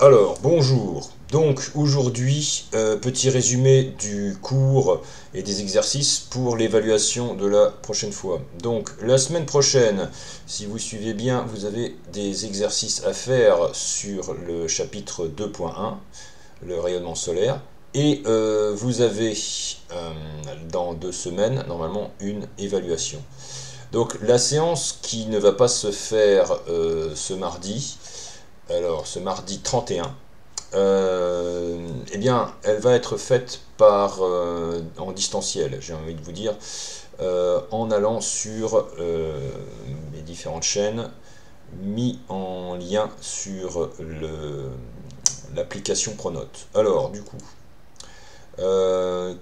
Alors, bonjour. Donc, aujourd'hui, petit résumé du cours et des exercices pour l'évaluation de la prochaine fois. Donc, la semaine prochaine, si vous suivez bien, vous avez des exercices à faire sur le chapitre 2.1, le rayonnement solaire. Et vous avez, dans 2 semaines, normalement, une évaluation. Donc, la séance qui ne va pas se faire ce mardi, alors ce mardi 31, eh bien, elle va être faite en distanciel, j'ai envie de vous dire, en allant sur les différentes chaînes, mis en lien sur l'application Pronote. Alors, du coup,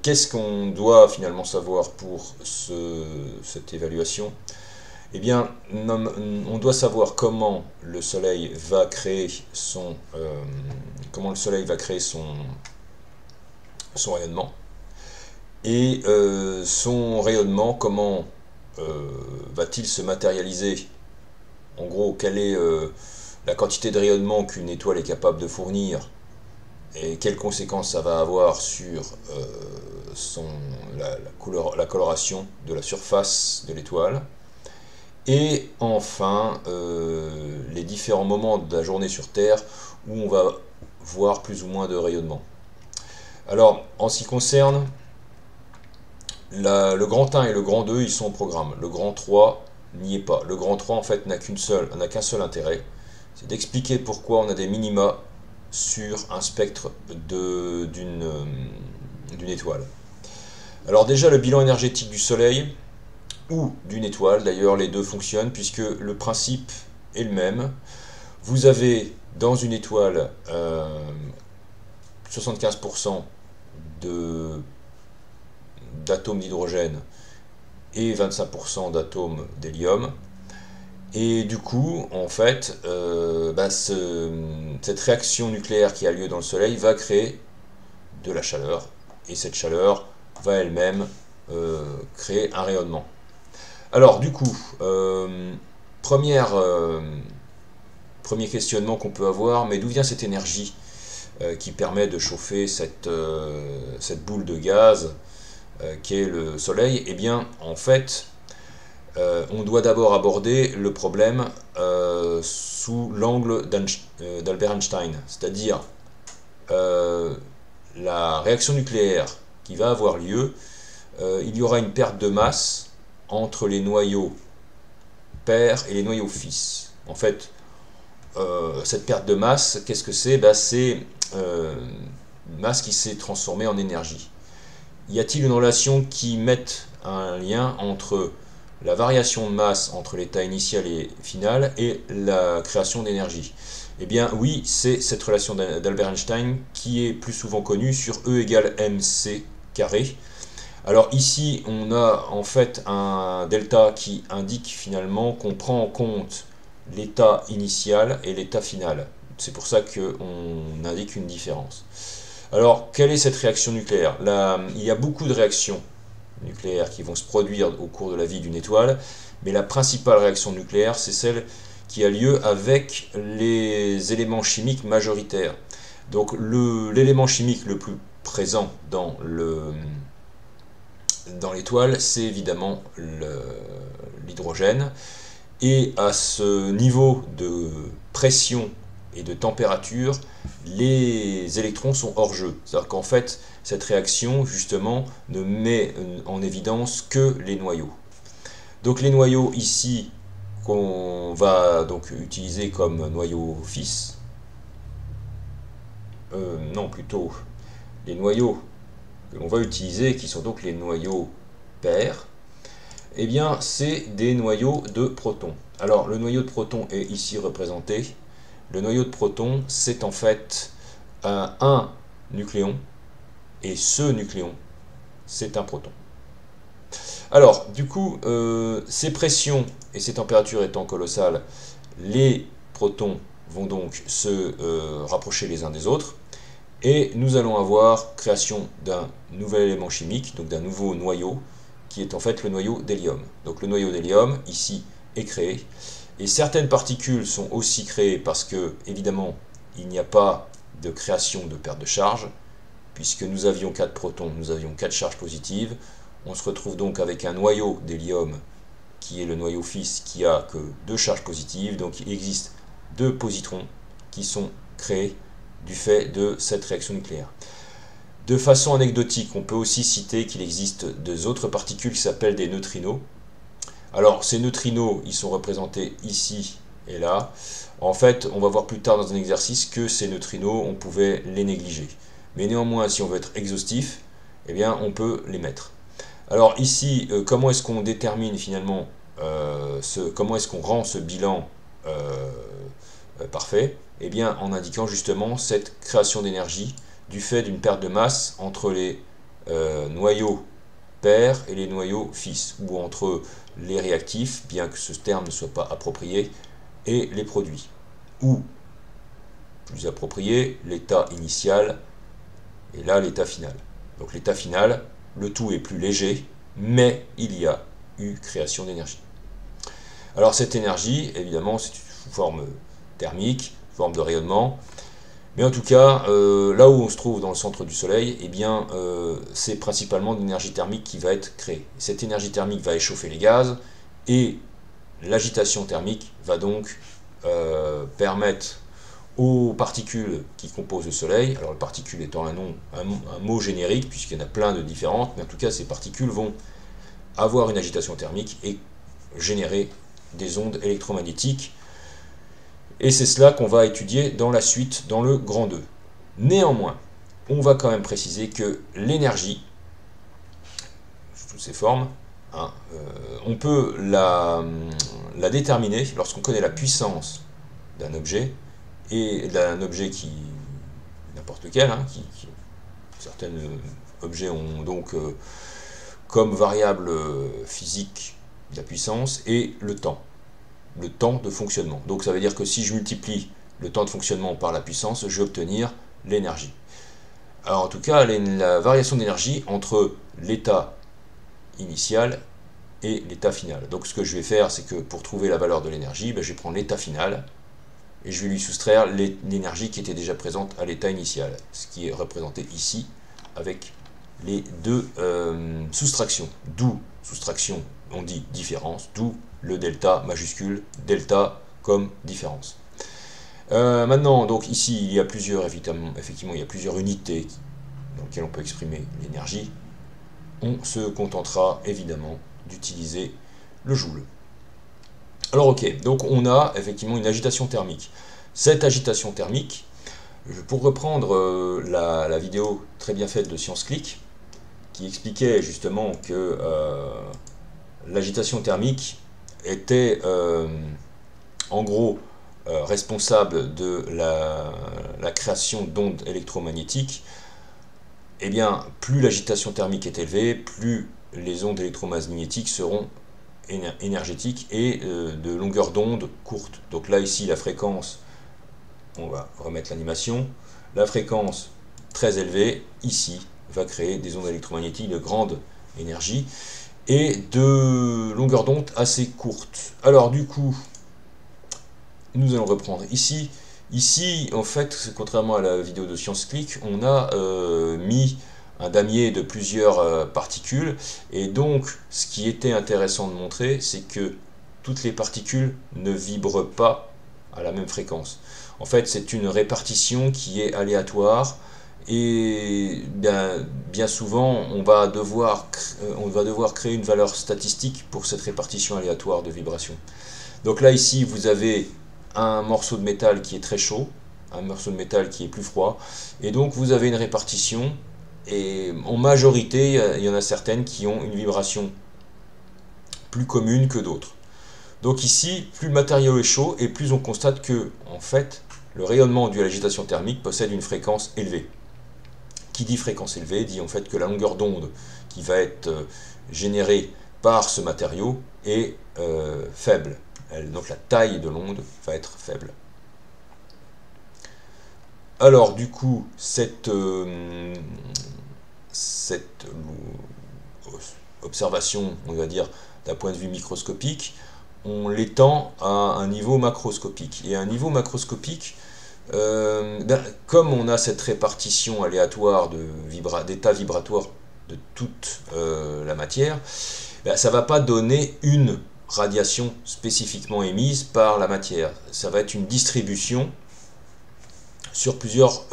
qu'est-ce qu'on doit finalement savoir pour cette évaluation? Eh bien, on doit savoir comment le Soleil va créer son rayonnement et son rayonnement, comment va-t-il se matérialiser. En gros, quelle est la quantité de rayonnement qu'une étoile est capable de fournir et quelles conséquences ça va avoir sur la coloration de la surface de l'étoile. Et enfin, les différents moments de la journée sur Terre où on va voir plus ou moins de rayonnement. Alors, en ce qui concerne le grand 1 et le grand 2, ils sont au programme. Le grand 3 n'y est pas. Le grand 3, en fait, n'a qu'un seul intérêt, c'est d'expliquer pourquoi on a des minima sur un spectre d'une étoile. Alors déjà, le bilan énergétique du Soleil, ou d'une étoile, d'ailleurs les deux fonctionnent puisque le principe est le même. Vous avez dans une étoile 75% d'atomes d'hydrogène et 25% d'atomes d'hélium. Et du coup, en fait, cette réaction nucléaire qui a lieu dans le Soleil va créer de la chaleur. Et cette chaleur va elle-même créer un rayonnement. Alors, du coup, premier questionnement qu'on peut avoir, mais d'où vient cette énergie qui permet de chauffer cette boule de gaz qui est le Soleil? Eh bien, en fait, on doit d'abord aborder le problème sous l'angle d'Albert Einstein, c'est-à-dire la réaction nucléaire qui va avoir lieu, il y aura une perte de masse entre les noyaux père et les noyaux fils. En fait, cette perte de masse, qu'est-ce que c'est? C'est une masse qui s'est transformée en énergie. Y a-t-il une relation qui mette un lien entre la variation de masse entre l'état initial et final et la création d'énergie? Eh bien oui, c'est cette relation d'Albert Einstein qui est plus souvent connue sur E égale mc carré. Alors ici, on a en fait un delta qui indique finalement qu'on prend en compte l'état initial et l'état final. C'est pour ça qu'on indique une différence. Alors, quelle est cette réaction nucléaire? Il y a beaucoup de réactions nucléaires qui vont se produire au cours de la vie d'une étoile, mais la principale réaction nucléaire, c'est celle qui a lieu avec les éléments chimiques majoritaires. Donc l'élément chimique le plus présent dans l'étoile, c'est évidemment l'hydrogène. Et à ce niveau de pression et de température, les électrons sont hors jeu. C'est-à-dire qu'en fait, cette réaction, justement, ne met en évidence que les noyaux. Donc les noyaux ici, qu'on va donc utiliser comme noyaux fils, non, plutôt les noyaux que l'on va utiliser, qui sont donc les noyaux pairs, eh bien, c'est des noyaux de protons. Alors, le noyau de proton est ici représenté. Le noyau de proton, c'est en fait un nucléon, et ce nucléon, c'est un proton. Alors, du coup, ces pressions et ces températures étant colossales, les protons vont donc se rapprocher les uns des autres, et nous allons avoir création d'un nouvel élément chimique, donc d'un nouveau noyau, qui est en fait le noyau d'hélium. Donc le noyau d'hélium, ici, est créé. Et certaines particules sont aussi créées parce que, évidemment, il n'y a pas de création de perte de charge, puisque nous avions 4 protons, nous avions 4 charges positives. On se retrouve donc avec un noyau d'hélium, qui est le noyau fils, qui a que 2 charges positives. Donc il existe 2 positrons qui sont créés du fait de cette réaction nucléaire. De façon anecdotique, on peut aussi citer qu'il existe 2 autres particules qui s'appellent des neutrinos. Alors ces neutrinos, ils sont représentés ici et là. En fait, on va voir plus tard dans un exercice que ces neutrinos, on pouvait les négliger. Mais néanmoins, si on veut être exhaustif, eh bien, on peut les mettre. Alors ici, comment est-ce qu'on détermine finalement, comment est-ce qu'on rend ce bilan parfait? Eh bien, en indiquant justement cette création d'énergie du fait d'une perte de masse entre les noyaux pairs et les noyaux fils, ou entre les réactifs, bien que ce terme ne soit pas approprié, et les produits. Ou, plus approprié, l'état initial, et là l'état final. Donc l'état final, le tout est plus léger, mais il y a eu création d'énergie. Alors cette énergie, évidemment, c'est sous forme thermique, sous forme de rayonnement, mais en tout cas, là où on se trouve dans le centre du Soleil, eh bien, c'est principalement de l'énergie thermique qui va être créée. Cette énergie thermique va échauffer les gaz, et l'agitation thermique va donc permettre aux particules qui composent le Soleil, alors les particules étant un mot générique, puisqu'il y en a plein de différentes, mais en tout cas ces particules vont avoir une agitation thermique et générer des ondes électromagnétiques. Et c'est cela qu'on va étudier dans la suite, dans le grand 2. Néanmoins, on va quand même préciser que l'énergie, sous toutes ses formes, on peut la déterminer lorsqu'on connaît la puissance d'un objet, et d'un objet qui, n'importe lequel, certains objets ont donc comme variable physique la puissance et le temps de fonctionnement. Donc ça veut dire que si je multiplie le temps de fonctionnement par la puissance, je vais obtenir l'énergie. Alors en tout cas, la variation d'énergie entre l'état initial et l'état final. Donc ce que je vais faire, c'est que pour trouver la valeur de l'énergie, je vais prendre l'état final et je vais lui soustraire l'énergie qui était déjà présente à l'état initial, ce qui est représenté ici avec les 2 soustractions. D'où soustraction, on dit différence, d'où le delta majuscule, delta comme différence. Maintenant, donc ici, il y a plusieurs, effectivement, il y a plusieurs unités dans lesquelles on peut exprimer l'énergie. On se contentera évidemment d'utiliser le joule. Alors ok, donc on a effectivement une agitation thermique. Cette agitation thermique, pour reprendre la vidéo très bien faite de ScienceClick, qui expliquait justement que l'agitation thermique était en gros responsable de la création d'ondes électromagnétiques, eh bien plus l'agitation thermique est élevée, plus les ondes électromagnétiques seront énergétiques et de longueur d'onde courte. Donc là ici la fréquence, on va remettre l'animation, la fréquence très élevée ici va créer des ondes électromagnétiques de grande énergie et de longueur d'onde assez courte. Alors du coup, nous allons reprendre ici. Ici, en fait, contrairement à la vidéo de ScienceClick, on a mis un damier de plusieurs particules, et donc ce qui était intéressant de montrer, c'est que toutes les particules ne vibrent pas à la même fréquence. En fait, c'est une répartition qui est aléatoire, et bien souvent, on va devoir créer une valeur statistique pour cette répartition aléatoire de vibrations. Donc là, ici, vous avez un morceau de métal qui est très chaud, un morceau de métal qui est plus froid, et donc vous avez une répartition, et en majorité, il y en a certaines qui ont une vibration plus commune que d'autres. Donc ici, plus le matériau est chaud, et plus on constate que, en fait, le rayonnement dû à l'agitation thermique possède une fréquence élevée. Qui dit fréquence élevée dit en fait que la longueur d'onde qui va être générée par ce matériau est faible. Donc la taille de l'onde va être faible. Alors du coup, cette observation, on va dire, d'un point de vue microscopique, on l'étend à un niveau macroscopique. Et à un niveau macroscopique, Comme on a cette répartition aléatoire d'états vibratoires de toute la matière, ça ne va pas donner une radiation spécifiquement émise par la matière. Ça va être une distribution sur plusieurs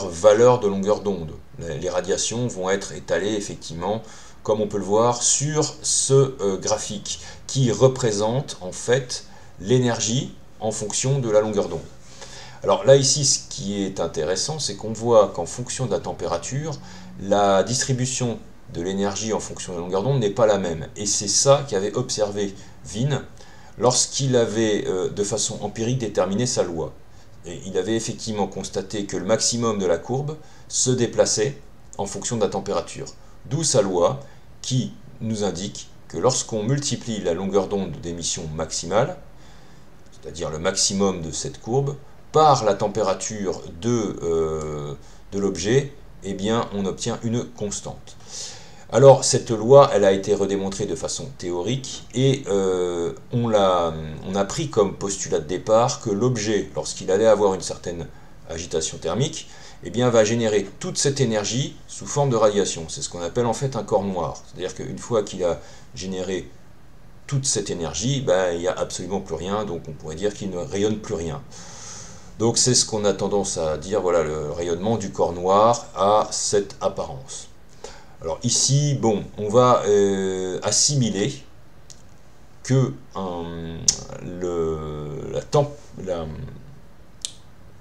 valeurs de longueur d'onde. Les radiations vont être étalées effectivement, comme on peut le voir, sur ce graphique qui représente en fait l'énergie en fonction de la longueur d'onde. Alors là ici, ce qui est intéressant, c'est qu'on voit qu'en fonction de la température, la distribution de l'énergie en fonction de la longueur d'onde n'est pas la même. Et c'est ça qu'avait observé Wien lorsqu'il avait de façon empirique déterminé sa loi. Et il avait effectivement constaté que le maximum de la courbe se déplaçait en fonction de la température. D'où sa loi qui nous indique que lorsqu'on multiplie la longueur d'onde d'émission maximale, c'est-à-dire le maximum de cette courbe, par la température de l'objet, eh bien on obtient une constante. Alors cette loi, elle a été redémontrée de façon théorique et on a pris comme postulat de départ que l'objet, lorsqu'il allait avoir une certaine agitation thermique, eh bien, va générer toute cette énergie sous forme de radiation. C'est ce qu'on appelle en fait un corps noir. C'est-à-dire qu'une fois qu'il a généré toute cette énergie, il n'y a absolument plus rien, donc on pourrait dire qu'il ne rayonne plus rien. Donc c'est ce qu'on a tendance à dire, voilà, le rayonnement du corps noir a cette apparence. Alors ici, bon, on va assimiler que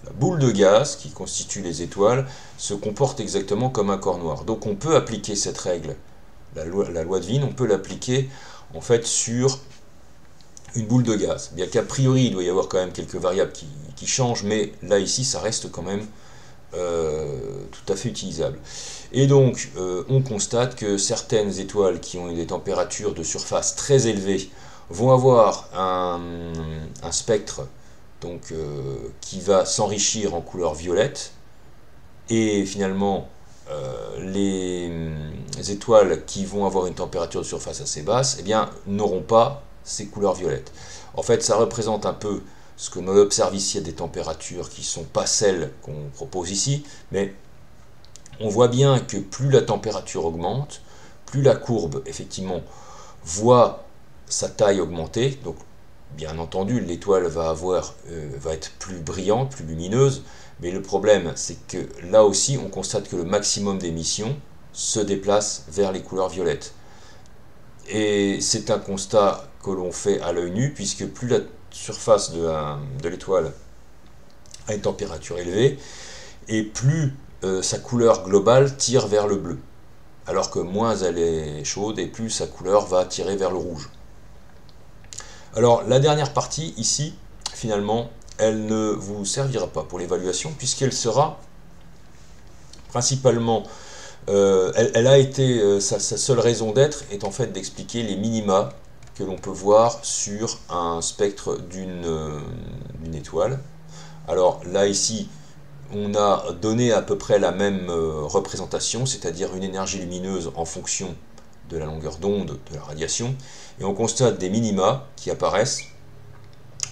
la boule de gaz qui constitue les étoiles se comporte exactement comme un corps noir. Donc on peut appliquer cette règle, la loi de Wien, on peut l'appliquer en fait sur une boule de gaz. Bien qu'a priori, il doit y avoir quand même quelques variables qui changent, mais là, ici, ça reste quand même tout à fait utilisable. Et donc, on constate que certaines étoiles qui ont des températures de surface très élevées vont avoir un spectre donc, qui va s'enrichir en couleur violette, et finalement, les étoiles qui vont avoir une température de surface assez basse, eh bien, n'auront pas ces couleurs violettes. En fait, ça représente un peu ce que l'on observe ici à des températures qui ne sont pas celles qu'on propose ici, mais on voit bien que plus la température augmente, plus la courbe, effectivement, voit sa taille augmenter. Donc, bien entendu, l'étoile va être plus brillante, plus lumineuse, mais le problème, c'est que là aussi, on constate que le maximum d'émission se déplace vers les couleurs violettes. Et c'est un constat que l'on fait à l'œil nu, puisque plus la surface de l'étoile a une température élevée, et plus sa couleur globale tire vers le bleu. Alors que moins elle est chaude, et plus sa couleur va tirer vers le rouge. Alors la dernière partie, ici, finalement, elle ne vous servira pas pour l'évaluation, puisqu'elle sera principalement... elle a été, sa seule raison d'être est en fait d'expliquer les minima que l'on peut voir sur un spectre d'une étoile. Alors là, ici, on a donné à peu près la même représentation, c'est-à-dire une énergie lumineuse en fonction de la longueur d'onde de la radiation, et on constate des minima qui apparaissent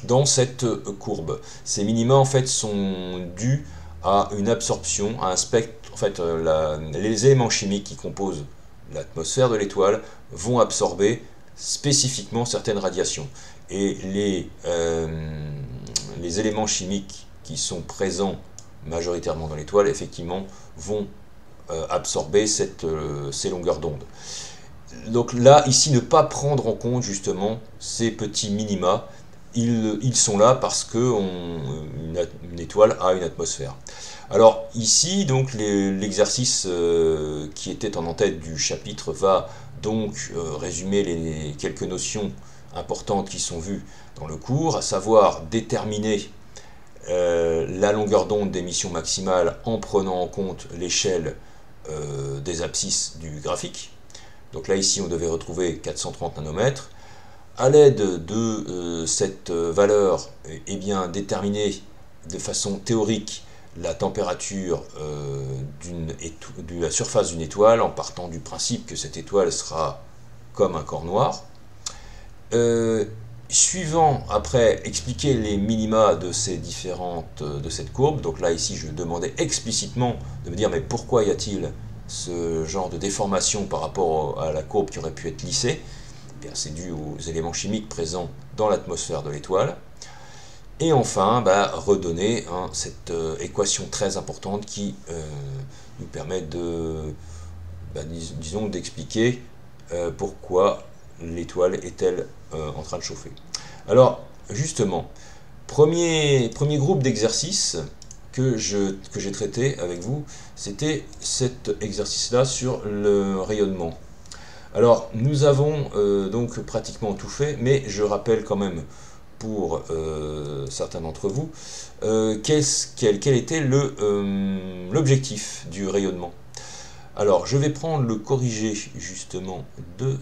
dans cette courbe. Ces minima, en fait, sont dus à une absorption, à un spectre. En fait, les éléments chimiques qui composent l'atmosphère de l'étoile vont absorber spécifiquement certaines radiations. Et les éléments chimiques qui sont présents majoritairement dans l'étoile, effectivement, vont absorber ces longueurs d'onde. Donc là, ici, ne pas prendre en compte justement ces petits minima, ils sont là parce qu'une étoile a une atmosphère. Alors ici, donc l'exercice qui était en en-tête du chapitre va donc résumer les quelques notions importantes qui sont vues dans le cours, à savoir déterminer la longueur d'onde d'émission maximale en prenant en compte l'échelle des abscisses du graphique. Donc là, ici, on devait retrouver 430 nanomètres. À l'aide de cette valeur, eh bien, déterminer de façon théorique la température de la surface d'une étoile, en partant du principe que cette étoile sera comme un corps noir. suivant, après, expliquer les minima de ces de cette courbe. Donc là, ici, je demandais explicitement de me dire, mais pourquoi y a-t-il ce genre de déformation par rapport à la courbe qui aurait pu être lissée? Eh bien, c'est dû aux éléments chimiques présents dans l'atmosphère de l'étoile. Et enfin, redonner cette équation très importante qui nous permet de, disons, d'expliquer pourquoi l'étoile est-elle en train de chauffer. Alors, justement, premier groupe d'exercices que j'ai traité avec vous, c'était cet exercice-là sur le rayonnement. Alors, nous avons donc pratiquement tout fait, mais je rappelle quand même pour certains d'entre vous quel était l'objectif du rayonnement. Alors, je vais prendre le corrigé justement de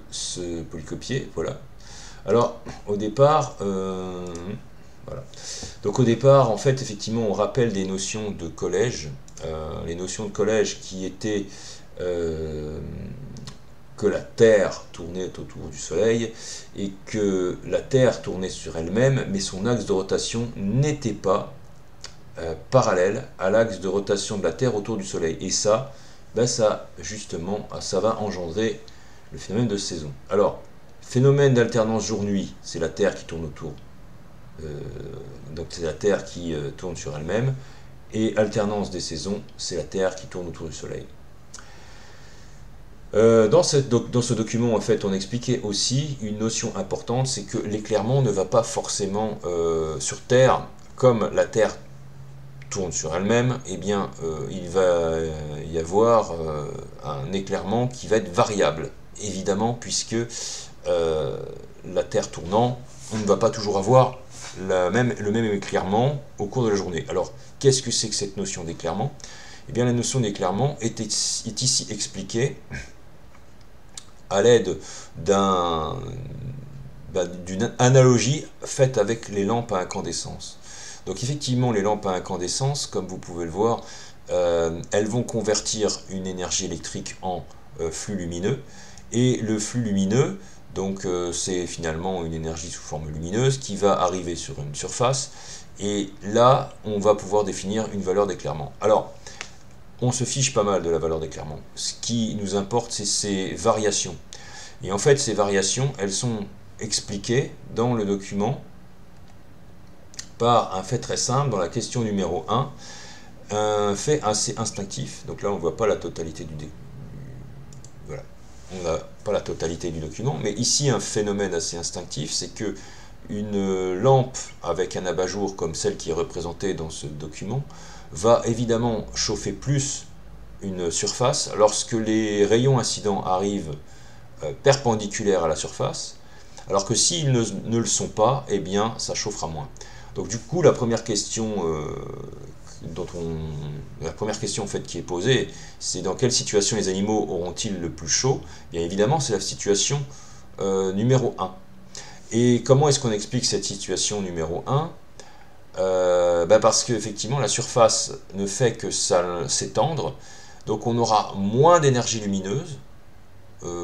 ce polycopier. Voilà. Alors, au départ, voilà. Donc au départ, en fait, effectivement, on rappelle des notions de collège. Les notions de collège qui étaient que la Terre tournait autour du Soleil et que la Terre tournait sur elle-même, mais son axe de rotation n'était pas parallèle à l'axe de rotation de la Terre autour du Soleil. Et ça, justement, ça va engendrer le phénomène de saison. Alors, phénomène d'alternance jour-nuit, c'est la Terre qui tourne autour. Donc c'est la Terre qui tourne sur elle-même. Et alternance des saisons, c'est la Terre qui tourne autour du Soleil. Dans ce document, en fait, on expliquait aussi une notion importante, c'est que l'éclairement ne va pas forcément sur Terre, comme la Terre tourne sur elle-même, eh bien, il va y avoir un éclairement qui va être variable, évidemment, puisque la Terre tournant, on ne va pas toujours avoir le même éclairement au cours de la journée. Alors, qu'est-ce que c'est que cette notion d'éclairement? Eh bien, la notion d'éclairement est ici expliquée à l'aide d'une analogie faite avec les lampes à incandescence. Donc effectivement, les lampes à incandescence, comme vous pouvez le voir, elles vont convertir une énergie électrique en flux lumineux. Et le flux lumineux, donc c'est finalement une énergie sous forme lumineuse qui va arriver sur une surface. Et là, on va pouvoir définir une valeur d'éclairement. Alors, on se fiche pas mal de la valeur d'éclairement. Ce qui nous importe, c'est ces variations. Et en fait, ces variations, elles sont expliquées dans le document par un fait très simple, dans la question numéro 1, un fait assez instinctif. Donc là, on ne voit pas la totalité voilà. On n'a pas la totalité du document, mais ici, un phénomène assez instinctif, c'est que une lampe avec un abat-jour comme celle qui est représentée dans ce document va évidemment chauffer plus une surface lorsque les rayons incidents arrivent perpendiculaires à la surface, alors que s'ils ne le sont pas, eh bien ça chauffera moins. Donc du coup, la première question en fait qui est posée, c'est dans quelle situation les animaux auront-ils le plus chaud? Bien évidemment, c'est la situation numéro 1. Et comment est-ce qu'on explique cette situation numéro 1? Parce qu'effectivement, la surface ne fait que s'étendre, donc on aura moins d'énergie lumineuse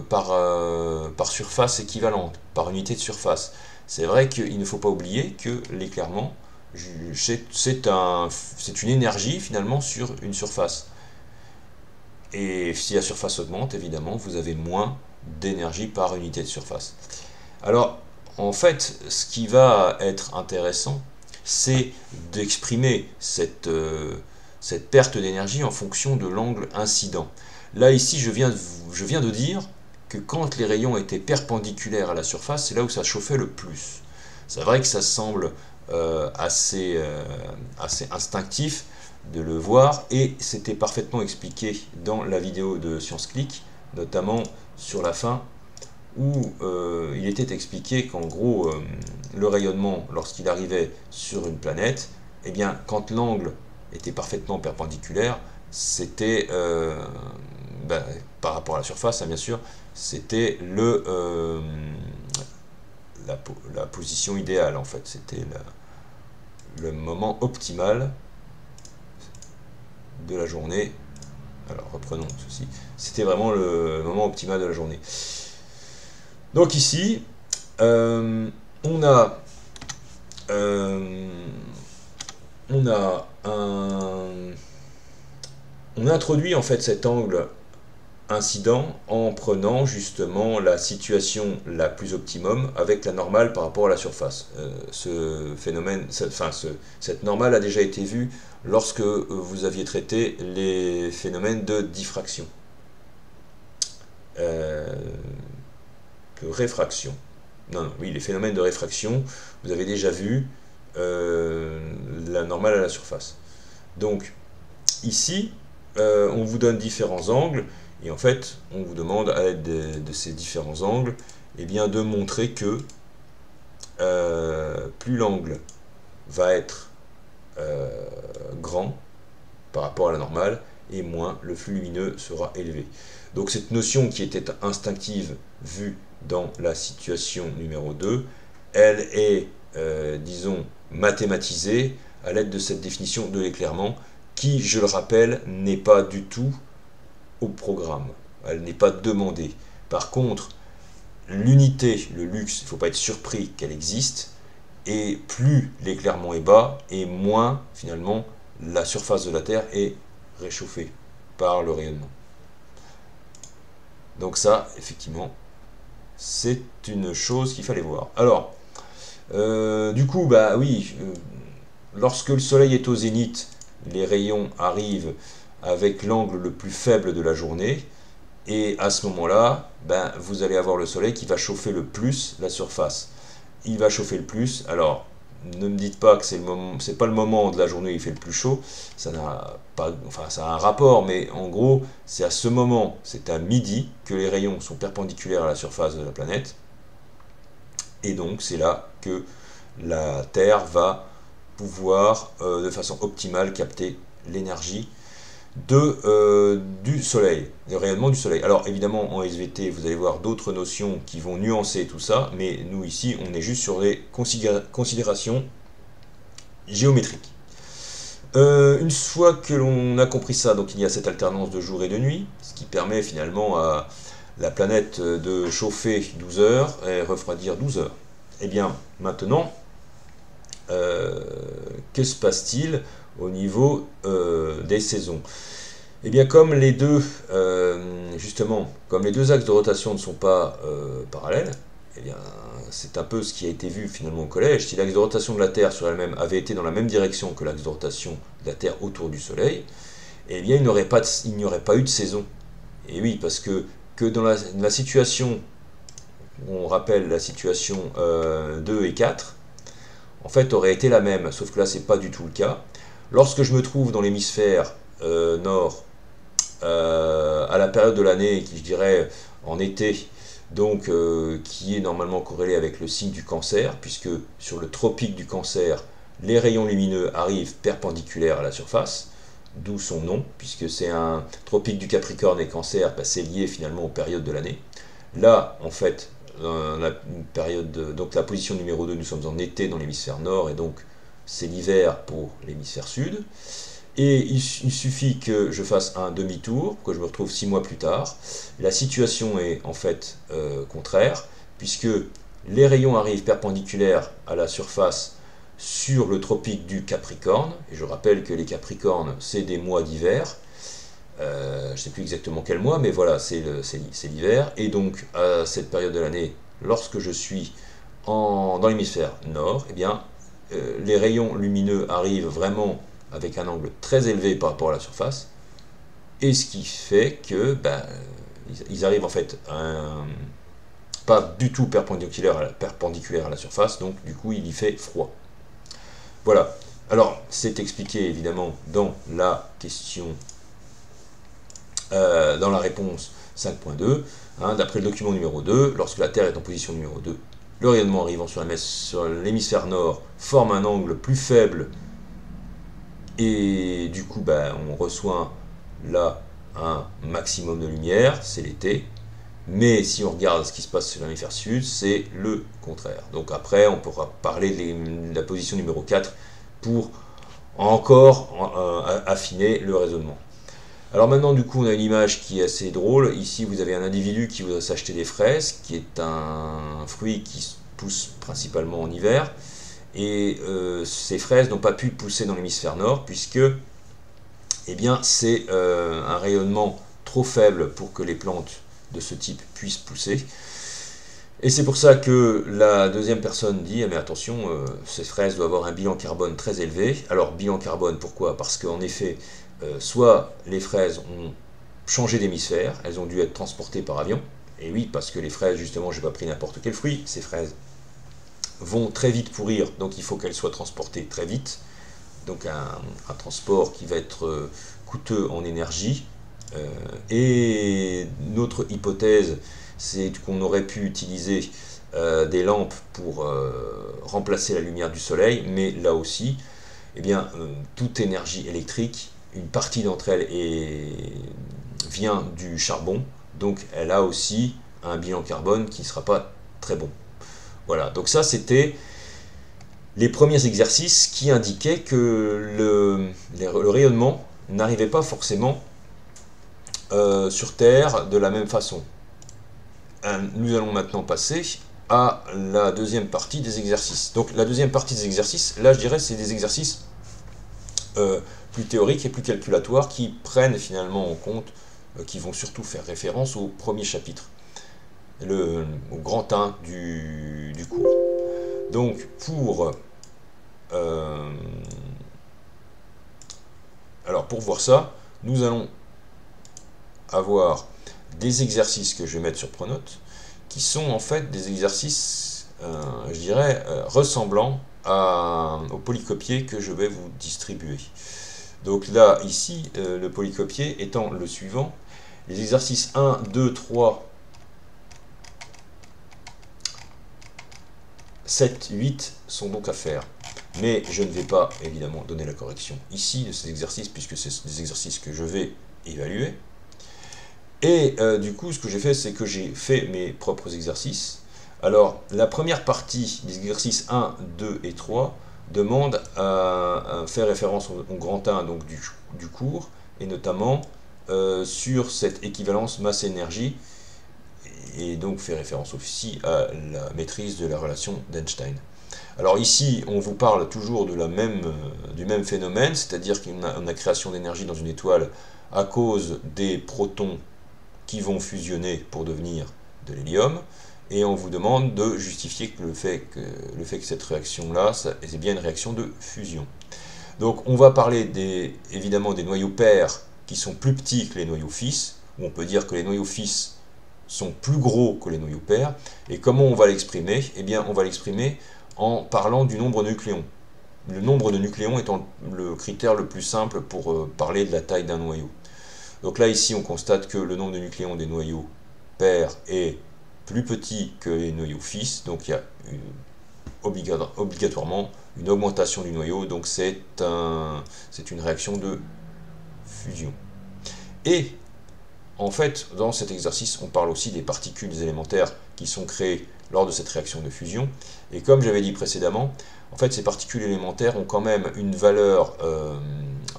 par surface équivalente, par unité de surface. C'est vrai qu'il ne faut pas oublier que l'éclairement, c'est une énergie finalement sur une surface. Et si la surface augmente, évidemment, vous avez moins d'énergie par unité de surface. Alors, en fait, ce qui va être intéressant, c'est d'exprimer cette perte d'énergie en fonction de l'angle incident. Là, ici, je viens de dire que quand les rayons étaient perpendiculaires à la surface, c'est là où ça chauffait le plus. C'est vrai que ça semble assez instinctif de le voir, et c'était parfaitement expliqué dans la vidéo de ScienceClick, notamment sur la fin, où il était expliqué qu'en gros, le rayonnement, lorsqu'il arrivait sur une planète, eh bien, quand l'angle était parfaitement perpendiculaire, c'était, par rapport à la surface, hein, bien sûr, c'était la position idéale, en fait. C'était le moment optimal de la journée Alors reprenons ceci. C'était vraiment le moment optimal de la journée. Donc ici, on a on introduit en fait cet angle incident en prenant justement la situation la plus optimum avec la normale par rapport à la surface. Ce phénomène, cette normale a déjà été vue lorsque vous aviez traité les phénomènes de diffraction, de réfraction. Non, oui, les phénomènes de réfraction, vous avez déjà vu la normale à la surface. Donc ici, on vous donne différents angles. Et en fait, on vous demande, à l'aide de ces différents angles, eh bien, de montrer que plus l'angle va être grand par rapport à la normale, et moins le flux lumineux sera élevé. Donc cette notion qui était instinctive vue dans la situation numéro 2, elle est, disons, mathématisée à l'aide de cette définition de l'éclairement, qui, je le rappelle, n'est pas du tout au programme, elle n'est pas demandée. Par contre, l'unité, le luxe, il ne faut pas être surpris qu'elle existe, et plus l'éclairement est bas, et moins finalement la surface de la Terre est réchauffée par le rayonnement. Donc ça, effectivement, c'est une chose qu'il fallait voir. Alors, du coup, bah oui, lorsque le soleil est au zénith, les rayons arrivent avec l'angle le plus faible de la journée, et à ce moment-là, ben, vous allez avoir le soleil qui va chauffer le plus la surface. Il va chauffer le plus, alors ne me dites pas que c'est pas le moment de la journée où il fait le plus chaud, ça n'a pas, enfin ça a un rapport, mais en gros, c'est à ce moment, c'est à midi, que les rayons sont perpendiculaires à la surface de la planète, et donc c'est là que la Terre va pouvoir de façon optimale capter l'énergie du soleil, le rayonnement du soleil. Alors évidemment en SVT vous allez voir d'autres notions qui vont nuancer tout ça, mais nous ici on est juste sur des considérations géométriques. Une fois que l'on a compris ça, donc il y a cette alternance de jour et de nuit, ce qui permet finalement à la planète de chauffer 12 heures et refroidir 12 heures. Et bien maintenant, que se passe-t-il au niveau des saisons? Et bien comme les deux justement, comme les deux axes de rotation ne sont pas parallèles, et bien c'est un peu ce qui a été vu finalement au collège. Si l'axe de rotation de la Terre sur elle-même avait été dans la même direction que l'axe de rotation de la Terre autour du Soleil, eh bien il n'y aurait pas eu de saison. Et oui, parce que dans la situation, on rappelle la situation 2 et 4, en fait aurait été la même, sauf que là c'est pas du tout le cas. Lorsque je me trouve dans l'hémisphère nord, à la période de l'année qui, je dirais, en été, donc qui est normalement corrélé avec le signe du Cancer, puisque sur le tropique du Cancer, les rayons lumineux arrivent perpendiculaires à la surface, d'où son nom, puisque c'est un tropique du Capricorne et Cancer, bah, c'est lié finalement aux périodes de l'année. Là, en fait, donc la position numéro 2, nous sommes en été dans l'hémisphère nord, et donc c'est l'hiver pour l'hémisphère sud. Et il suffit que je fasse un demi-tour, que je me retrouve 6 mois plus tard. La situation est en fait contraire, puisque les rayons arrivent perpendiculaires à la surface sur le tropique du Capricorne. Et je rappelle que les Capricornes, c'est des mois d'hiver. Je ne sais plus exactement quel mois, mais voilà, c'est l'hiver. Et donc, à cette période de l'année, lorsque je suis dans l'hémisphère nord, eh bien, les rayons lumineux arrivent vraiment avec un angle très élevé par rapport à la surface, et ce qui fait que ils arrivent en fait pas du tout perpendiculaire à la surface, donc du coup il y fait froid. Voilà, alors c'est expliqué évidemment dans la question, dans la réponse 5.2, hein, d'après le document numéro 2, lorsque la Terre est en position numéro 2, le rayonnement arrivant sur l'hémisphère nord forme un angle plus faible, et du coup on reçoit là un maximum de lumière, c'est l'été, mais si on regarde ce qui se passe sur l'hémisphère sud, c'est le contraire. Donc après on pourra parler de la position numéro 4 pour encore affiner le raisonnement. Alors maintenant, du coup, on a une image qui est assez drôle. Ici, vous avez un individu qui voudrait s'acheter des fraises, qui est un fruit qui pousse principalement en hiver. Et ces fraises n'ont pas pu pousser dans l'hémisphère nord, puisque eh bien, c'est un rayonnement trop faible pour que les plantes de ce type puissent pousser. Et c'est pour ça que la deuxième personne dit, ah, mais attention, ces fraises doivent avoir un bilan carbone très élevé. Alors, bilan carbone, pourquoi? Parce qu'en effet, soit les fraises ont changé d'hémisphère, elles ont dû être transportées par avion. Et oui, parce que les fraises, justement, je n'ai pas pris n'importe quel fruit, ces fraises vont très vite pourrir, donc il faut qu'elles soient transportées très vite. Donc un transport qui va être coûteux en énergie. Et notre hypothèse, c'est qu'on aurait pu utiliser des lampes pour remplacer la lumière du soleil, mais là aussi, eh bien, toute énergie électrique, une partie d'entre elles vient du charbon, donc elle a aussi un bilan carbone qui ne sera pas très bon. Voilà, donc ça c'était les premiers exercices qui indiquaient que le rayonnement n'arrivait pas forcément sur Terre de la même façon. Nous allons maintenant passer à la deuxième partie des exercices. Donc la deuxième partie des exercices, là je dirais c'est des exercices plus théoriques et plus calculatoires qui prennent finalement en compte, qui vont surtout faire référence au premier chapitre, au grand 1 du cours. Donc pour voir ça, nous allons avoir des exercices que je vais mettre sur Pronote, qui sont en fait des exercices, je dirais, ressemblant au polycopier que je vais vous distribuer. Donc là, ici, le polycopier étant le suivant, les exercices 1, 2, 3, 7, 8 sont donc à faire. Mais je ne vais pas, évidemment, donner la correction ici de ces exercices, puisque c'est des exercices que je vais évaluer. Et du coup, ce que j'ai fait, c'est que j'ai fait mes propres exercices. Alors, la première partie des exercices 1, 2 et 3 demande à faire référence au grand 1 donc du cours, et notamment sur cette équivalence masse-énergie, et donc fait référence aussi à la maîtrise de la relation d'Einstein. Alors ici, on vous parle toujours du même phénomène, c'est-à-dire qu'on a création d'énergie dans une étoile à cause des protons qui vont fusionner pour devenir de l'hélium, et on vous demande de justifier que le fait que cette réaction-là, c'est bien une réaction de fusion. Donc on va parler évidemment des noyaux pairs qui sont plus petits que les noyaux fils, où on peut dire que les noyaux fils sont plus gros que les noyaux pairs. Et comment on va l'exprimer? Eh bien, on va l'exprimer en parlant du nombre de nucléons. Le nombre de nucléons étant le critère le plus simple pour parler de la taille d'un noyau. Donc là, ici, on constate que le nombre de nucléons des noyaux pairs est plus petit que les noyaux fils, donc il y a obligatoirement une augmentation du noyau, donc c'est une réaction de fusion. Et en fait, dans cet exercice, on parle aussi des particules élémentaires qui sont créées lors de cette réaction de fusion. Et comme j'avais dit précédemment, en fait, ces particules élémentaires ont quand même une valeur,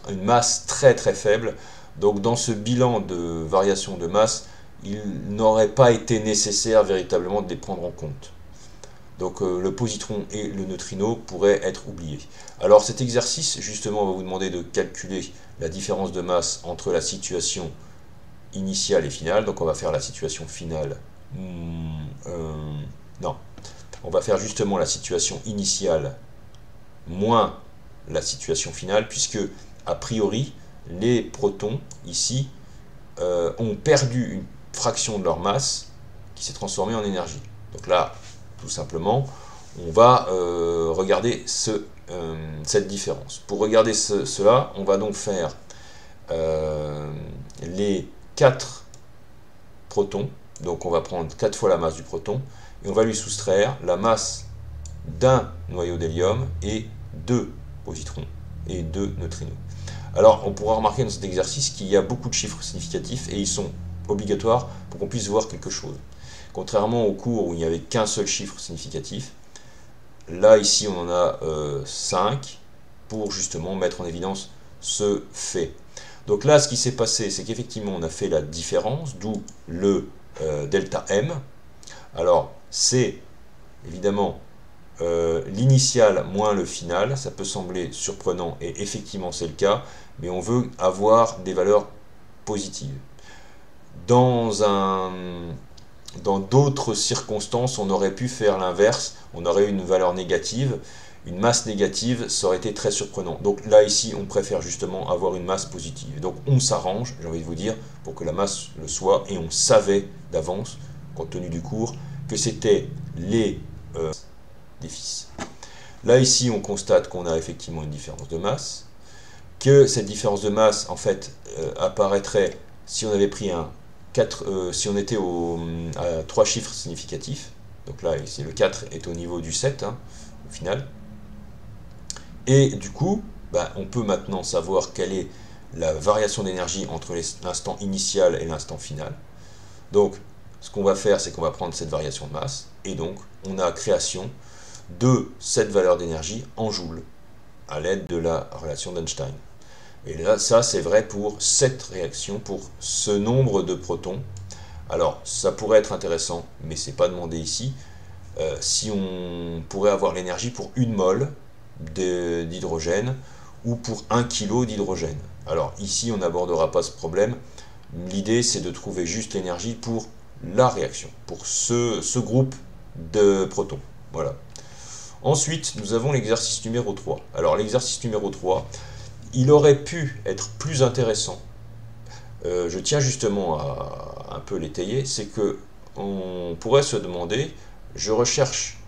une masse très très faible. Donc dans ce bilan de variation de masse, il n'aurait pas été nécessaire véritablement de les prendre en compte. Donc le positron et le neutrino pourraient être oubliés. Alors cet exercice, justement, va vous demander de calculer la différence de masse entre la situation initiale et finale. Donc on va faire la situation finale. Non, on va faire justement la situation initiale moins la situation finale, puisque a priori les protons ici ont perdu une fraction de leur masse qui s'est transformée en énergie. Donc là, tout simplement, on va regarder cette différence. Pour regarder cela, on va donc faire les 4 protons, donc on va prendre 4 fois la masse du proton, et on va lui soustraire la masse d'un noyau d'hélium et 2 positrons et 2 neutrinos. Alors on pourra remarquer dans cet exercice qu'il y a beaucoup de chiffres significatifs et ils sont obligatoires pour qu'on puisse voir quelque chose. Contrairement au cours où il n'y avait qu'un seul chiffre significatif, là ici on en a 5 pour justement mettre en évidence ce fait. Donc là, ce qui s'est passé, c'est qu'effectivement, on a fait la différence, d'où le delta M. Alors, c'est évidemment l'initial moins le final. Ça peut sembler surprenant, et effectivement, c'est le cas, mais on veut avoir des valeurs positives. Dans d'autres circonstances, on aurait pu faire l'inverse, on aurait eu une valeur négative, une masse négative, ça aurait été très surprenant. Donc là, ici, on préfère justement avoir une masse positive. Donc on s'arrange, j'ai envie de vous dire, pour que la masse le soit, et on savait d'avance, compte tenu du cours, que c'était les déficits. Là, ici, on constate qu'on a effectivement une différence de masse, que cette différence de masse, en fait, apparaîtrait si on avait pris si on était à 3 chiffres significatifs. Donc là, ici, le 4 est au niveau du 7, hein, au final. Et du coup, on peut maintenant savoir quelle est la variation d'énergie entre l'instant initial et l'instant final. Donc, ce qu'on va faire, c'est qu'on va prendre cette variation de masse, et donc, on a création de cette valeur d'énergie en joules, à l'aide de la relation d'Einstein. Et là, ça, c'est vrai pour cette réaction, pour ce nombre de protons. Alors, ça pourrait être intéressant, mais ce n'est pas demandé ici, si on pourrait avoir l'énergie pour 1 mol d'hydrogène ou pour 1 kg d'hydrogène. Alors, ici, on n'abordera pas ce problème. L'idée, c'est de trouver juste l'énergie pour la réaction, pour ce groupe de protons. Voilà. Ensuite, nous avons l'exercice numéro 3. Alors, l'exercice numéro 3, il aurait pu être plus intéressant. Je tiens justement à un peu l'étayer, c'est que on pourrait se demander, je recherche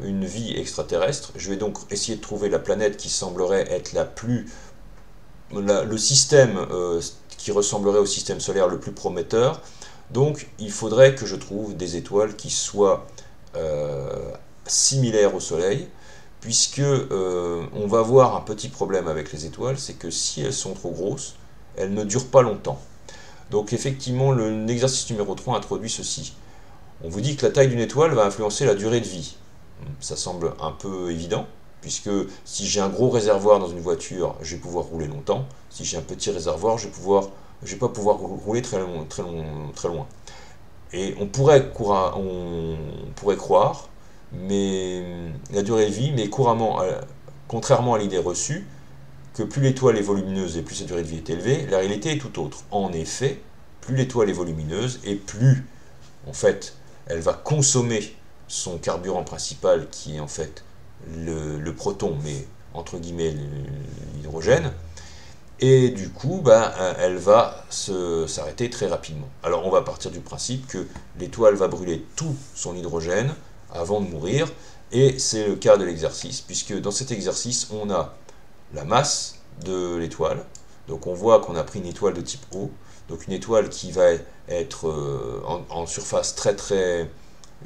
une vie extraterrestre, je vais donc essayer de trouver la planète qui semblerait être le système qui ressemblerait au système solaire le plus prometteur. Donc il faudrait que je trouve des étoiles qui soient similaires au Soleil, puisque on va avoir un petit problème avec les étoiles, c'est que si elles sont trop grosses, elles ne durent pas longtemps. Donc effectivement, l'exercice numéro 3 introduit ceci. On vous dit que la taille d'une étoile va influencer la durée de vie. Ça semble un peu évident, puisque si j'ai un gros réservoir dans une voiture, je vais pouvoir rouler longtemps. Si j'ai un petit réservoir, je ne vais pas pouvoir rouler très loin. Et on pourrait croire, mais la durée de vie, mais couramment, contrairement à l'idée reçue, que plus l'étoile est volumineuse et plus sa durée de vie est élevée, la réalité est tout autre. En effet, plus l'étoile est volumineuse et plus, en fait, elle va consommer son carburant principal, qui est en fait le proton, mais entre guillemets l'hydrogène, et du coup, elle va s'arrêter très rapidement. Alors on va partir du principe que l'étoile va brûler tout son hydrogène avant de mourir, et c'est le cas de l'exercice, puisque dans cet exercice, on a la masse de l'étoile. Donc on voit qu'on a pris une étoile de type O, donc une étoile qui va être en surface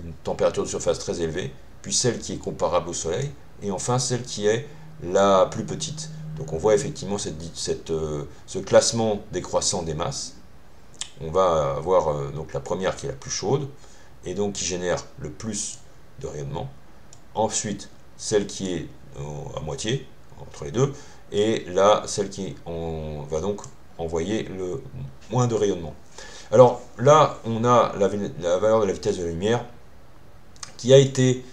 une température de surface très élevée, puis celle qui est comparable au Soleil, et enfin celle qui est la plus petite. Donc on voit effectivement ce classement décroissant des masses. On va avoir donc la première qui est la plus chaude, et donc qui génère le plus de rayonnement. Ensuite, celle qui est à moitié, entre les deux, et là, celle qui va donc envoyer le moins de rayonnement. Alors là, on a la valeur de la vitesse de la lumière qui a été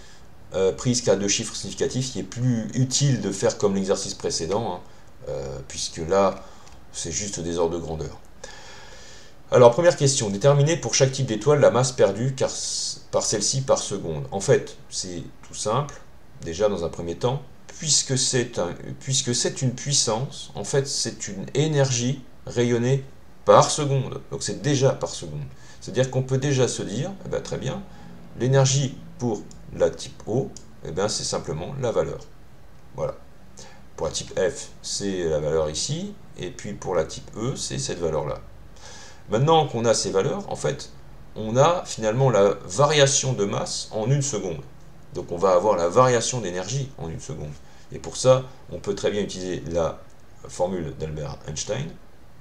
prise qu'à 2 chiffres significatifs, qui est plus utile de faire comme l'exercice précédent, puisque là, c'est juste des ordres de grandeur. Alors, première question, déterminer pour chaque type d'étoile la masse perdue par celle-ci par seconde. En fait, c'est tout simple, déjà dans un premier temps, puisque c'est une puissance, en fait, c'est une énergie rayonnée par seconde. Donc c'est déjà par seconde. C'est-à-dire qu'on peut déjà se dire, très bien, l'énergie pour la type O, c'est simplement la valeur. Voilà. Pour la type F, c'est la valeur ici, et puis pour la type E, c'est cette valeur-là. Maintenant qu'on a ces valeurs, en fait, on a finalement la variation de masse en 1 seconde. Donc on va avoir la variation d'énergie en 1 seconde. Et pour ça, on peut très bien utiliser la formule d'Albert Einstein,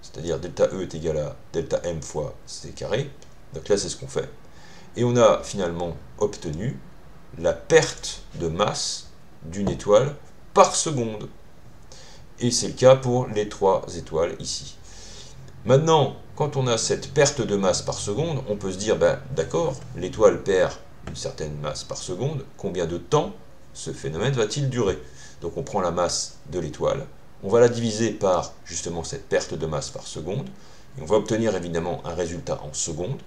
c'est-à-dire delta E est égal à delta M fois C carré. Donc là, c'est ce qu'on fait. Et on a finalement obtenu la perte de masse d'une étoile par seconde. Et c'est le cas pour les 3 étoiles ici. Maintenant, quand on a cette perte de masse par seconde, on peut se dire, ben, d'accord, l'étoile perd une certaine masse par seconde, combien de temps ce phénomène va-t-il durer? Donc on prend la masse de l'étoile, on va la diviser par justement cette perte de masse par seconde, et on va obtenir évidemment un résultat en secondes,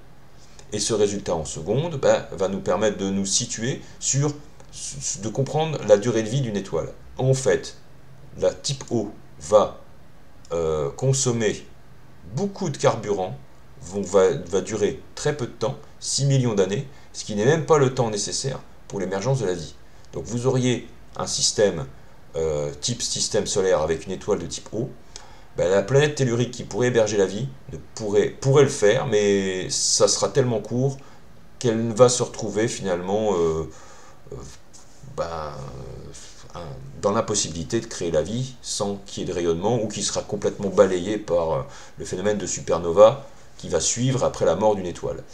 et ce résultat en secondes va nous permettre de nous situer de comprendre la durée de vie d'une étoile. En fait, la type O va consommer beaucoup de carburant, va durer très peu de temps, 6 millions d'années, ce qui n'est même pas le temps nécessaire pour l'émergence de la vie. Donc vous auriez un système type système solaire avec une étoile de type O, la planète tellurique qui pourrait héberger la vie pourrait le faire, mais ça sera tellement court qu'elle va se retrouver finalement ben, dans l'impossibilité de créer la vie sans qu'il y ait de rayonnement ou qui sera complètement balayé par le phénomène de supernova qui va suivre après la mort d'une étoile.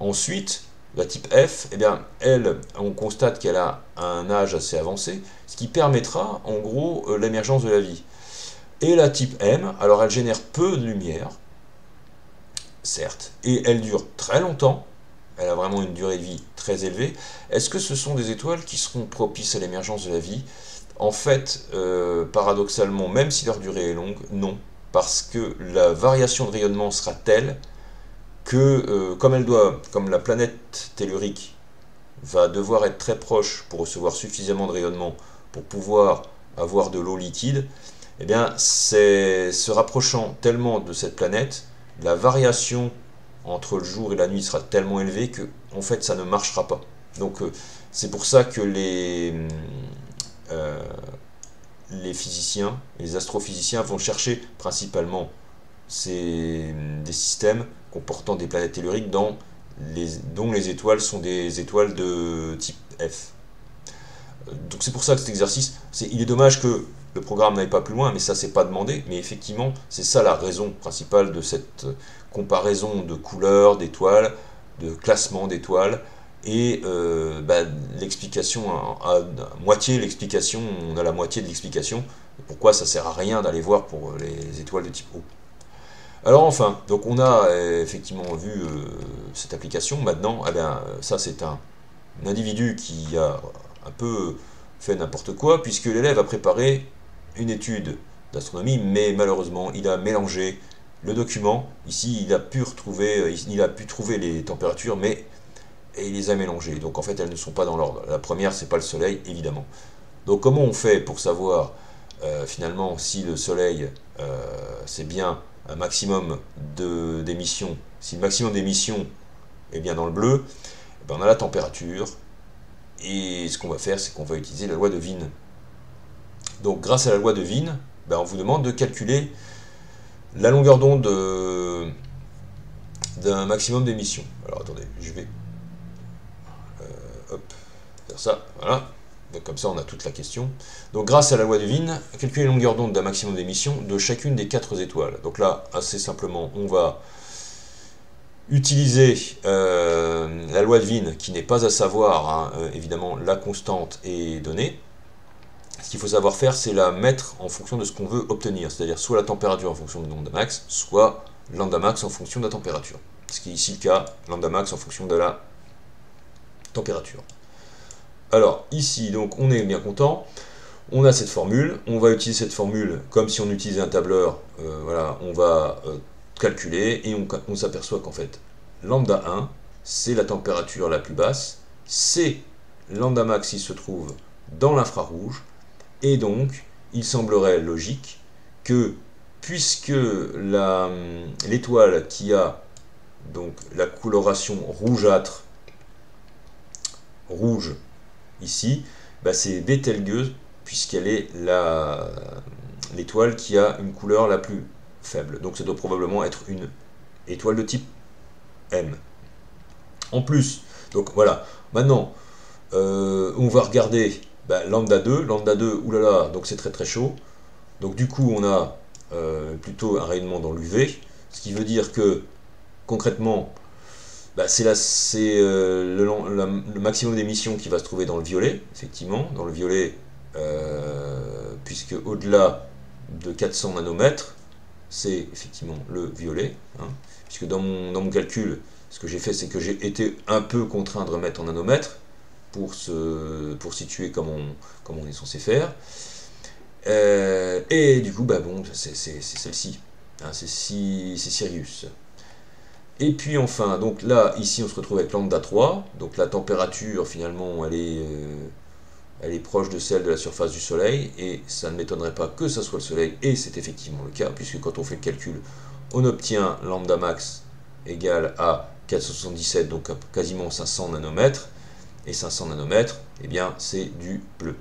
Ensuite, la type F, eh bien, elle, on constate qu'elle a un âge assez avancé, ce qui permettra en gros l'émergence de la vie. Et la type M, alors elle génère peu de lumière, certes, et elle dure très longtemps, elle a vraiment une durée de vie très élevée. Est-ce que ce sont des étoiles qui seront propices à l'émergence de la vie? En fait, paradoxalement, même si leur durée est longue, non, parce que la variation de rayonnement sera telle que, comme la planète tellurique va devoir être très proche pour recevoir suffisamment de rayonnement pour pouvoir avoir de l'eau liquide, eh bien, se rapprochant tellement de cette planète, la variation entre le jour et la nuit sera tellement élevée que, en fait, ça ne marchera pas. Donc, c'est pour ça que les physiciens, les astrophysiciens vont chercher principalement des systèmes comportant des planètes telluriques dont les étoiles sont des étoiles de type F. Donc c'est pour ça que cet exercice, il est dommage que le programme n'aille pas plus loin, mais ça c'est pas demandé, mais effectivement c'est ça la raison principale de cette comparaison de couleurs d'étoiles, de classement d'étoiles, et l'explication, à moitié l'explication, on a la moitié de l'explication, pourquoi ça sert à rien d'aller voir pour les étoiles de type O. Alors enfin, donc on a effectivement vu cette application. Maintenant, ça c'est un individu qui a un peu fait n'importe quoi, puisque l'élève a préparé une étude d'astronomie, mais malheureusement il a mélangé le document. Ici il a pu trouver les températures, mais il les a mélangées. Donc en fait elles ne sont pas dans l'ordre. La première c'est pas le soleil, évidemment. Donc comment on fait pour savoir finalement si le soleil c'est bien un maximum d'émissions? Si le maximum d'émissions est bien dans le bleu, on a la température, et ce qu'on va faire, c'est qu'on va utiliser la loi de Wien. Donc grâce à la loi de Wien, on vous demande de calculer la longueur d'onde d'un maximum d'émissions. Alors attendez, je vais faire ça, voilà. Donc comme ça on a toute la question. Donc grâce à la loi de Wien, calculer la longueur d'onde d'un maximum d'émissions de chacune des 4 étoiles. Donc là, assez simplement, on va utiliser la loi de Wien, qui n'est pas à savoir, évidemment la constante est donnée. Ce qu'il faut savoir faire, c'est la mettre en fonction de ce qu'on veut obtenir, c'est-à-dire soit la température en fonction de lambda max, soit lambda max en fonction de la température. Ce qui est ici le cas, lambda max en fonction de la température. Alors ici, donc on est bien content, on a cette formule, on va utiliser cette formule comme si on utilisait un tableur, voilà, on va calculer, et on s'aperçoit qu'en fait, lambda 1, c'est la température la plus basse, c'est lambda max qui se trouve dans l'infrarouge, et donc, il semblerait logique que, puisque l'étoile qui a donc la coloration rougeâtre, rouge ici, c'est Bételgeuse, puisqu'elle est l'étoile qui a une couleur la plus faible. Donc ça doit probablement être une étoile de type M. En plus, donc voilà, maintenant, on va regarder lambda 2, oulala, donc c'est très très chaud. Donc du coup, on a plutôt un rayonnement dans l'UV, ce qui veut dire que, concrètement, c'est le maximum d'émission qui va se trouver dans le violet, effectivement, dans le violet, puisque au-delà de 400 nanomètres, c'est effectivement le violet, hein, puisque dans mon calcul, ce que j'ai fait, c'est que j'ai été un peu contraint de remettre en nanomètres pour situer comme on est censé faire. Et du coup, bah bon, c'est celle-ci, hein, c'est Sirius. Et puis enfin, donc là, ici, on se retrouve avec lambda 3, donc la température, finalement, elle est proche de celle de la surface du Soleil, et ça ne m'étonnerait pas que ça soit le Soleil, et c'est effectivement le cas, puisque quand on fait le calcul, on obtient lambda max égale à 477, donc à quasiment 500 nanomètres, et 500 nanomètres, eh bien, c'est du bleu.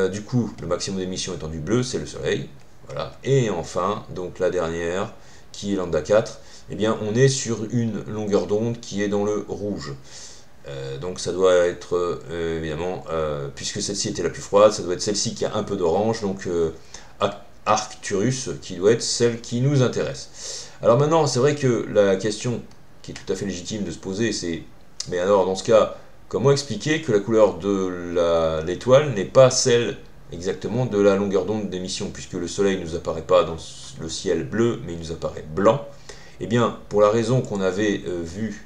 Du coup, le maximum d'émission étant du bleu, c'est le Soleil, voilà. Et enfin, donc la dernière, qui est lambda 4, eh bien, on est sur une longueur d'onde qui est dans le rouge. Donc ça doit être, évidemment, puisque celle-ci était la plus froide, ça doit être celle-ci qui a un peu d'orange, donc Arcturus, qui doit être celle qui nous intéresse. Alors maintenant, c'est vrai que la question qui est tout à fait légitime de se poser, c'est, mais alors dans ce cas, comment expliquer que la couleur de l'étoile n'est pas celle exactement de la longueur d'onde d'émission, puisque le Soleil ne nous apparaît pas dans le ciel bleu, mais il nous apparaît blanc. Eh bien, pour la raison qu'on avait vue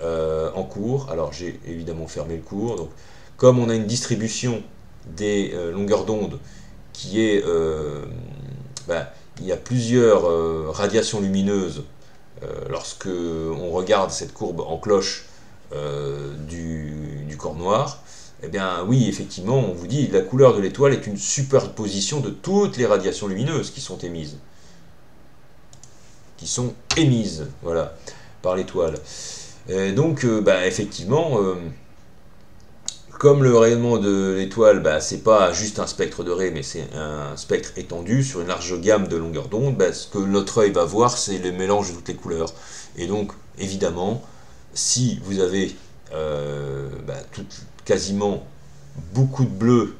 en cours, alors j'ai évidemment fermé le cours, donc comme on a une distribution des longueurs d'onde qui est, il y a plusieurs radiations lumineuses lorsque on regarde cette courbe en cloche du corps noir, eh bien oui, effectivement, on vous dit la couleur de l'étoile est une superposition de toutes les radiations lumineuses qui sont émises. Voilà, par l'étoile. Donc, effectivement, comme le rayonnement de l'étoile, c'est pas juste un spectre de Rayet, mais c'est un spectre étendu sur une large gamme de longueurs d'onde, ce que notre œil va voir, c'est le mélange de toutes les couleurs. Et donc, évidemment, si vous avez quasiment beaucoup de bleu,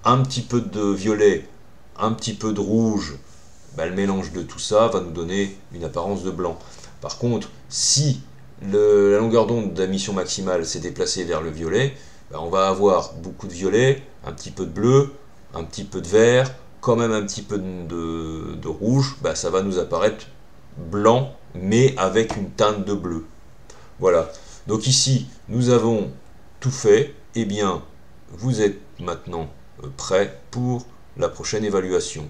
un petit peu de violet, un petit peu de rouge, le mélange de tout ça va nous donner une apparence de blanc. Par contre, si la longueur d'onde d'émission maximale s'est déplacée vers le violet, on va avoir beaucoup de violet, un petit peu de bleu, un petit peu de vert, quand même un petit peu de rouge, ça va nous apparaître blanc, mais avec une teinte de bleu. Voilà. Donc ici, nous avons tout fait. Eh bien, vous êtes maintenant prêts pour la prochaine évaluation.